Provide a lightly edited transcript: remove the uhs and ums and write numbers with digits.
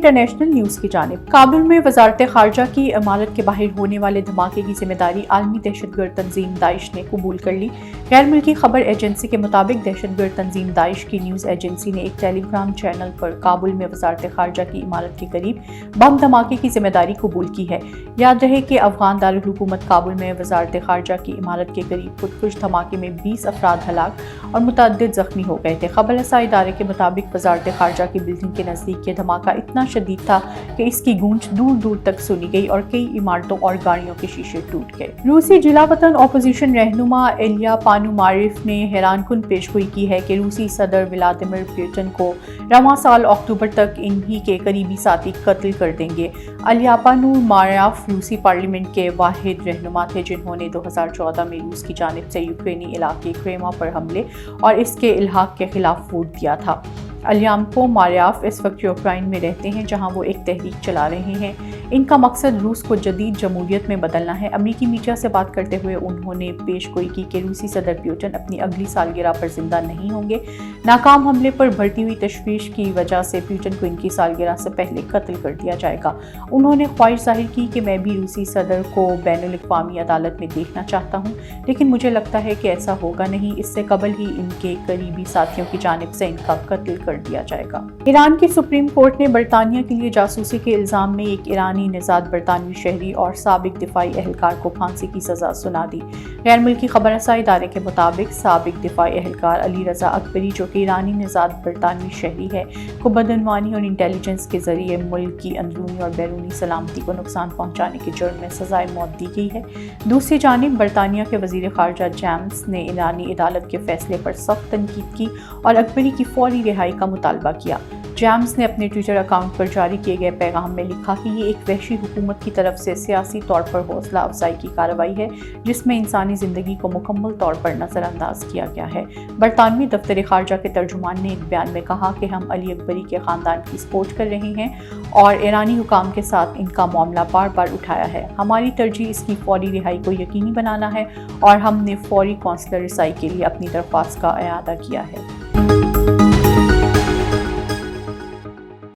International news کی جانب کابل میں وزارت خارجہ کی عمارت کے باہر ہونے والے دھماکے کی ذمہ داری عالمی دہشت گرد تنظیم داعش نے قبول کر لی۔ غیر ملکی خبر ایجنسی کے مطابق دہشت گرد تنظیم داعش کی نیوز ایجنسی نے ایک ٹیلی گرام چینل پر کابل میں وزارت خارجہ کی عمارت کے قریب بم دھماکے کی ذمہ داری قبول کی ہے۔ یاد رہے کہ افغان دارالحکومت کابل میں وزارت خارجہ کی عمارت کے قریب خودکش دھماکے میں 20 افراد ہلاک اور متعدد زخمی ہو گئے تھے۔ خبر رساں ادارے کے مطابق وزارت خارجہ کی بلڈنگ کے نزدیک یہ دھماکہ اتنا شدید تھا کہ اس کی گونج دور دور تک سنی گئی اور کئی عمارتوں اور گاڑیوں کے شیشے ٹوٹ گئے۔ روسی جلا وطن اپوزیشن رہنما ایلیا پانوماریف نے حیران کن پیشگوئی کی ہے کہ روسی صدر ولادیمیر پوٹن کو رواں سال اکتوبر تک انہی کے قریبی ساتھی قتل کر دیں گے۔ ایلیا پانوماریف روسی پارلیمنٹ کے واحد رہنما تھے جنہوں نے 2014 میں روس کی جانب سے یوکرینی علاقے کریما پر حملے اور اس کے الحاق کے خلاف ووٹ دیا تھا۔ ایلیا پانوماریف اس وقت یوکرائن میں رہتے ہیں جہاں وہ ایک تحریک چلا رہے ہیں۔ ان کا مقصد روس کو جدید جمہوریت میں بدلنا ہے۔ امریکی میڈیا سے بات کرتے ہوئے انہوں نے پیش گوئی کی کہ روسی صدر پوٹن اپنی اگلی سالگرہ پر زندہ نہیں ہوں گے۔ ناکام حملے پر بڑھتی ہوئی تشویش کی وجہ سے پوٹن کو ان کی سالگرہ سے پہلے قتل کر دیا جائے گا۔ انہوں نے خواہش ظاہر کی کہ میں بھی روسی صدر کو بین الاقوامی عدالت میں دیکھنا چاہتا ہوں، لیکن مجھے لگتا ہے کہ ایسا ہوگا نہیں۔ اس سے قبل ہی ان کے قریبی ساتھیوں کی جانب سے ان کا قتل کر دیا جائے گا۔ ایران کی سپریم کورٹ نے برطانیہ کے لیے جاسوسی کے الزام میں ایک ایرانی نژاد برطانوی شہری اور سابق دفاعی اہلکار کو پھانسی کی سزا سنا دی۔ غیر ملکی خبر رساں ادارے کے مطابق سابق دفاعی اہلکار علی رضا اکبری، جو کہ ایرانی نژاد برطانوی شہری ہے، کو بدعنوانی اور انٹیلیجنس کے ذریعے ملک کی اندرونی اور بیرونی سلامتی کو نقصان پہنچانے کے جرم میں سزائے موت دی گئی ہے۔ دوسری جانب برطانیہ کے وزیر خارجہ جیمز نے ایرانی عدالت کے فیصلے پر سخت تنقید کی اور اکبری کی فوری رہائی کا مطالبہ کیا۔ جیمز نے اپنے ٹویٹر اکاؤنٹ پر جاری کیے گئے پیغام میں لکھا کہ یہ ایک وحشی حکومت کی طرف سے سیاسی طور پر حوصلہ افزائی کی کارروائی ہے جس میں انسانی زندگی کو مکمل طور پر نظر انداز کیا گیا ہے۔ برطانوی دفتر خارجہ کے ترجمان نے ایک بیان میں کہا کہ ہم علی اکبری کے خاندان کی سپورٹ کر رہے ہیں اور ایرانی حکام کے ساتھ ان کا معاملہ بار بار اٹھایا ہے۔ ہماری ترجیح اس کی فوری رہائی کو یقینی بنانا ہے اور ہم نے فوری قونصلر رسائی کے لیے اپنی درخواست کا اعادہ کیا ہے۔